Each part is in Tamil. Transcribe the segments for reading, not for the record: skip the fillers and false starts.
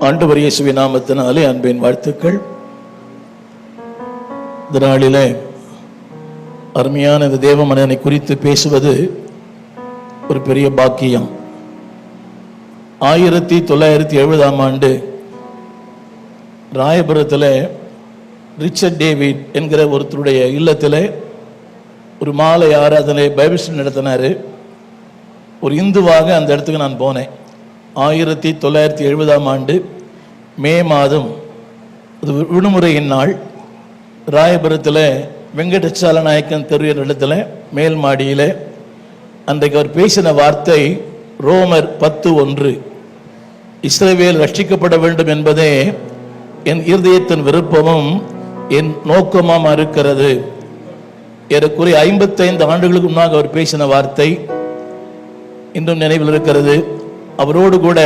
ஆண்டவர் இயேசுவின் நாமத்தினாலே அன்பின் வாழ்த்துக்கள். இந்த நாளிலே அருமையான இந்த தேவ மனிதனை குறித்து பேசுவது ஒரு பெரிய பாக்கியம். 1970 ராயபுரத்தில் ரிச்சர்ட் டேவிட் என்கிற ஒருத்தருடைய இல்லத்தில் ஒரு மாலை ஆராதனை பைபிள் நடத்தினார். ஒரு இந்துவாக அந்த இடத்துக்கு நான் போனேன். 1970 மே மாதம் அது விடுமுறையின் நாள். ராயபுரத்தில் வெங்கடாச்சல நாயக்கன் தெரு இடத்துல மேல் மாடியில் அன்றைக்கு அவர் பேசின வார்த்தை ரோமர் 10:1. இஸ்ரவேல் ரட்சிக்கப்பட வேண்டும் என்பதே என் இருதயத்தின் விருப்பமும் என் நோக்கமாக இருக்கிறது. ஏறக்குறைய 55 ஆண்டுகளுக்கு முன்னாக அவர் பேசின வார்த்தை இன்னும் நினைவில் இருக்கிறது. அவரோடு கூட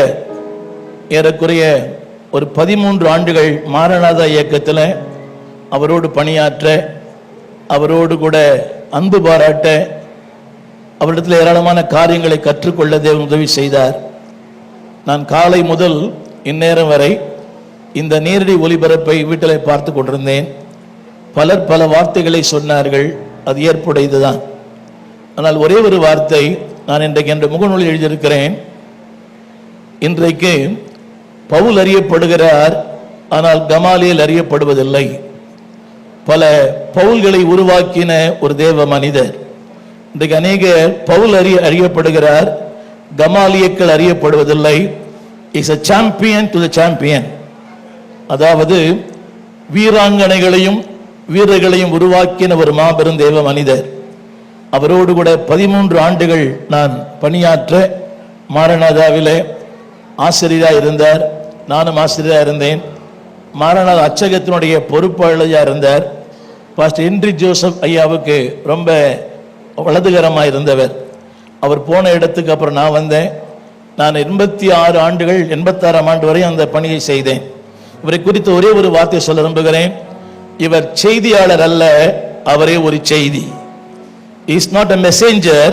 ஏறக்குறைய ஒரு 13 ஆண்டுகள் மாரநாதா இயக்கத்தில் அவரோடு பணியாற்ற, அவரோடு கூட அன்பு பாராட்ட, அவரிடத்தில் ஏராளமான காரியங்களை கற்றுக்கொள்ள தேவன் உதவி செய்தார். நான் காலை முதல் இந்நேரம் வரை இந்த நேரடி ஒளிபரப்பை வீட்டில் பார்த்து கொண்டிருந்தேன். பலர் பல வார்த்தைகளை சொன்னார்கள், அது ஏற்புடையதுதான். ஆனால் ஒரே ஒரு வார்த்தை நான் இன்றைக்கு என்ற முகநூலில் எழுதியிருக்கிறேன். இன்றைக்கு பவுல் அறியப்படுகிறார், ஆனால் கமாலியேல் அறியப்படுவதில்லை. பல பவுல்களை உருவாக்கின ஒரு தேவ மனிதர். இன்றைக்கு அநேக பவுல் அறியப்படுகிறார், கமாலியேல் அறியப்படுவதில்லை. Is a champion to the champion. அதாவது வீராங்கனைகளையும் வீரர்களையும் உருவாக்கின ஒரு மாபெரும் தேவ மனிதர். அவரோடு கூட 13 ஆண்டுகள் நான் பணியாற்ற மாரநாதாவிலே ஆசிரியராக இருந்தார். நானும் ஆசிரியராக இருந்தேன். மாரநாதா அச்சகத்தினுடைய பொறுப்பாளராக இருந்தார். பாஸ்டர் ஹென்றி ஜோசப் ஐயாவுக்கு ரொம்ப வலதுகரமாக இருந்தவர். அவர் போன இடத்துக்கு அப்புறம் நான் வந்தேன். நான் 86 ஆண்டுகள் 86ஆம் ஆண்டு வரை அந்த பணியை செய்தேன். இவரை குறித்து ஒரே ஒரு வார்த்தை சொல்ல விரும்புகிறேன். இவர் செய்தியாளர் அல்ல, அவரே ஒரு செய்தி. Is not a messenger,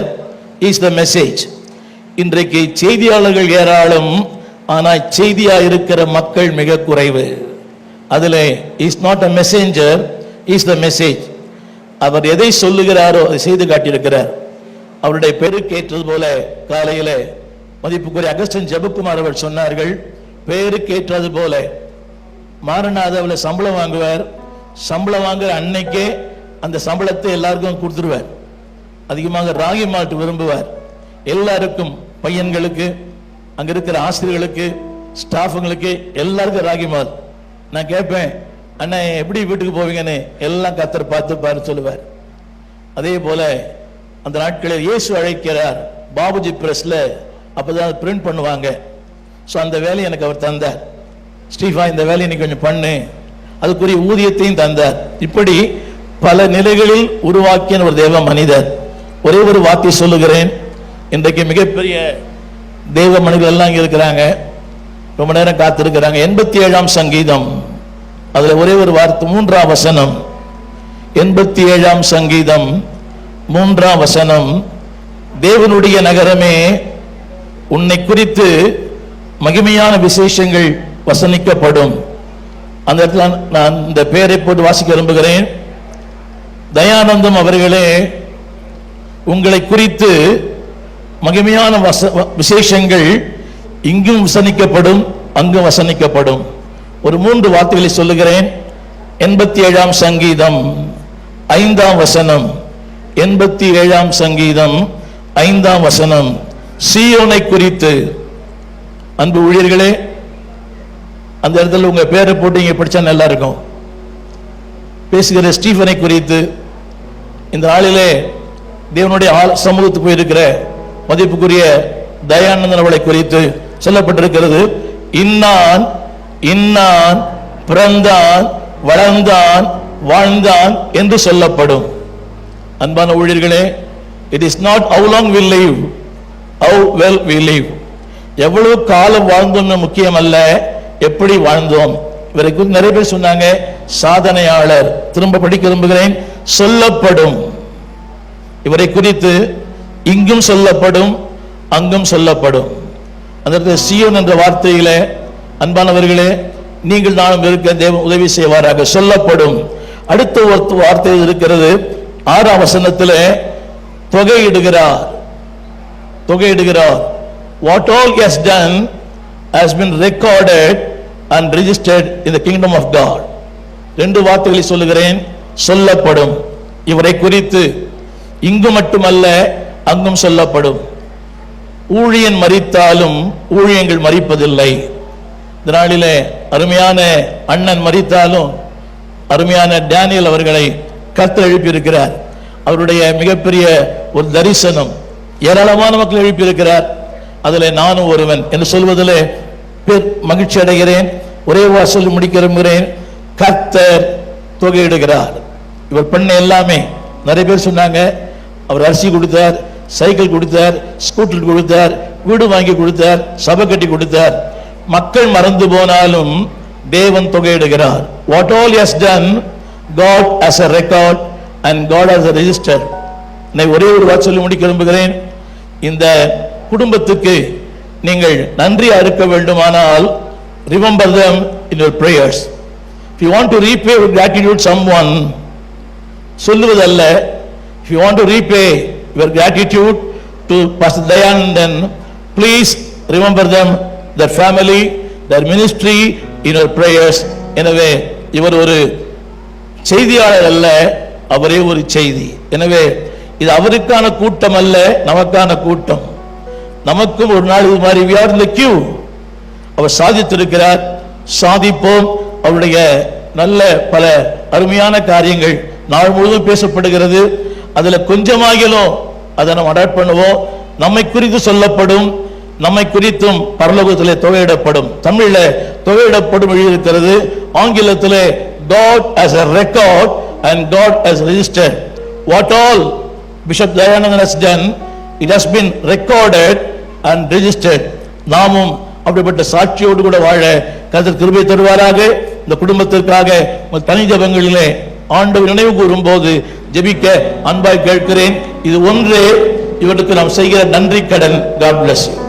is the message. இன்றைக்கு செய்தியாளர்கள் ஏராளம், ஆனால் செய்தியா இருக்கிற மக்கள் மிக குறைவு. அதில் is not a messenger, is the message. அவர் எதை சொல்லுகிறாரோ அதை செய்து காட்டியிருக்கிறார். அவருடைய பெருக்கேற்றது போல காலையில் மதிப்புக்குரிய அகஸ்டின் ஜெபக்குமார் அவர் சொன்னார்கள், பெருக்கேற்றது போல மாரநாதாவில் சம்பளம் வாங்குவார். சம்பளம் வாங்குற அன்னைக்கே அந்த சம்பளத்தை எல்லாருக்கும் கொடுத்துருவார். அதிகமாக ராகி மால்ட் விரும்புவார். எல்லாருக்கும், பையன்களுக்கு, அங்க இருக்கிற ஆசிரியர்களுக்கு, ஸ்டாஃபுங்களுக்கு எல்லாருக்கும் ராகி மால்ட். நான் கேட்பேன், அண்ணா எப்படி வீட்டுக்கு போவீங்கன்னு. எல்லாம் கத்தர் பார்த்து சொல்லுவார். அதே போல அந்த நாட்களில் இயேசு அழைக்கிறார் பாபுஜி பிரஸ்ல அப்பதான் பிரிண்ட் பண்ணுவாங்க. ஸோ அந்த வேலையை எனக்கு அவர் தந்தார். ஸ்டீஃபா, இந்த வேலையை நீ கொஞ்சம் பண்ணு, அதுக்குரிய ஊதியத்தையும் தந்தார். இப்படி பல நிலைகளில் உருவாக்கிய ஒரு தேவ மனிதர். ஒரே ஒரு வார்த்தை சொல்லுகிறேன். இன்றைக்கு மிகப்பெரிய தேவ மனிதர்கள் எல்லாம் இங்க இருக்கிறாங்க, ரொம்ப நேரம் காத்திருக்கிறாங்க. 87ஆம் சங்கீதம், அதுல ஒரே ஒரு வார்த்தை 3ஆம் வசனம். 87ஆம் சங்கீதம் 3ஆம் வசனம், தேவனுடைய நகரமே உன்னை குறித்து மகிமையான விசேஷங்கள் வசனிக்கப்படும். அந்த இடத்துல நான் இந்த பெயரை போட்டு வாசிக்க விரும்புகிறேன். தயானந்தம் அவர்களே, உங்களை குறித்து மகிமையான விசேஷங்கள் இங்கும் வசனிக்கப்படும், அங்கும் வசனிக்கப்படும். ஒரு 3 வார்த்தைகளை சொல்லுகிறேன். 87ஆம் சங்கீதம் 5ஆம் வசனம். 87ஆம் சங்கீதம் 5ஆம் வசனம், சீயோனை குறித்து. அன்பு ஊழியர்களே, அந்த இடத்துல உங்க பேரை போட்டு இங்க படிச்சா நல்லா இருக்கும். பேசுகிற ஸ்டீஃபனை குறித்து, இந்த நாளிலே தேவனுடைய சமூகத்துக்கு போயிருக்கிற மதிப்புக்குரிய தயானந்தன் அவளை குறித்து சொல்லப்பட்டிருக்கிறது. இன்னான் இன்னான் பிறந்தான், வளர்ந்தான், வாழ்ந்தான் என்று சொல்லப்படும். அன்பான ஊழியர்களே, it is not how long we live, how well we live. எவ்வளவு காலம் வாழ்ந்தோம்னு முக்கியம் அல்ல, எப்படி வாழ்ந்தோம். இவரை குறித்து நிறைய பேர் சொன்னாங்க, சாதனையாளர். திரும்ப படிக்க விரும்புகிறேன், சொல்லப்படும். இவரை குறித்து இங்கும் சொல்லப்படும், அங்கும் சொல்லப்படும். அந்த சீயோன் என்ற வார்த்தையில அன்பானவர்களே, நீங்கள் நானும் இருக்க தேவன் உதவி செய்வாராக. சொல்லப்படும். அடுத்த ஒரு வார்த்தை இருக்கிறது. 6ஆம் வசனத்தில் தொகையிடுகிறார். What all he has done has been recorded and registered in the kingdom of God. 2 வார்த்தைகளை சொல்லுகிறேன். சொல்லப்படும். இவரை குறித்து இங்கு மட்டுமல்ல அங்கும் சொல்லப்படும். ஊழியன் மரித்தாலும் ஊழியங்கள் மரிப்பதில்லை. இந்த நாளிலே அருமையான அண்ணன் மரித்தாலும் அருமையான டேனியல் அவர்களை கர்த்தர் எழுப்பியிருக்கிறார். அவருடைய மிகப்பெரிய ஒரு தரிசனம் ஏராளமான மக்கள் எழுப்பியிருக்கிறார். அதில் நானும் ஒருவன் என்று சொல்வதில் மகிழ்ச்சி அடைகிறேன். ஒரே சொல்லி முடிக்க விரும்புகிறேன். கர்த்தர் தொகையிடுகிறார். இவர் பண்ண எல்லாமே நிறைய பேர் சொன்னாங்க. அவர் அரிசி கொடுத்தார், சைக்கிள் கொடுத்தார், ஸ்கூட்டர் கொடுத்தார், வீடு வாங்கி கொடுத்தார், சபை கட்டி கொடுத்தார். மக்கள் மறந்து போனாலும் தேவன் தொகையிடுகிறார். What all he has done, God has a record and God has a register. நான் ஒரே ஒரு வார்த்தை சொல்லி முடிக்க விரும்புகிறேன். இந்த குடும்பத்துக்கு நீங்கள் நன்றியா இருக்க வேண்டுமானால் remember them in your prayers. If you want to repay with gratitude someone, சொல்லுவதல்ல. If you want to repay your gratitude to Pastor Dayanandan, please remember them, their family, their ministry in your prayers. எனவே இவர் ஒரு செய்தியாளர் அல்ல, அவரே ஒரு செய்தி. எனவே இது அவருக்கான கூட்டம் அல்ல, நமக்கான கூட்டம். நமக்கும் ஒரு நாள் இது மாதிரி we are in the queue. அவர் சாதித்திருக்கிறார், சாதிப்போம். அவருடைய நல்ல பல அருமையான காரியங்கள் நாள் முழுவதும் பேசப்படுகிறது. அதுல கொஞ்சமாகிலும் அதை நம்ம அடாப்ட் பண்ணுவோம். நம்மை குறித்து சொல்லப்படும், நம்மை குறித்தும் பரலோகத்திலே தொகையிடப்படும். தமிழ்ல தொகையிடப்படும் எழுதியிருக்கிறது. ஆங்கிலத்திலே God has a record and God has registered. What all Bishop Dayanandan has done, it has been recorded and registered. நாமும் அப்படிப்பட்ட சாட்சியோடு கூட வாழ கர்த்தர் கிருபை தருவாராக. இந்த குடும்பத்திற்காக தனி ஜெபங்களிலே ஆண்டவர் நினைவு கூறும் போது ஜெபிக்க அன்பாய் கேட்கிறேன். இது ஒன்றே இவருக்கு நாம் செய்கிற நன்றி கடன். God bless you.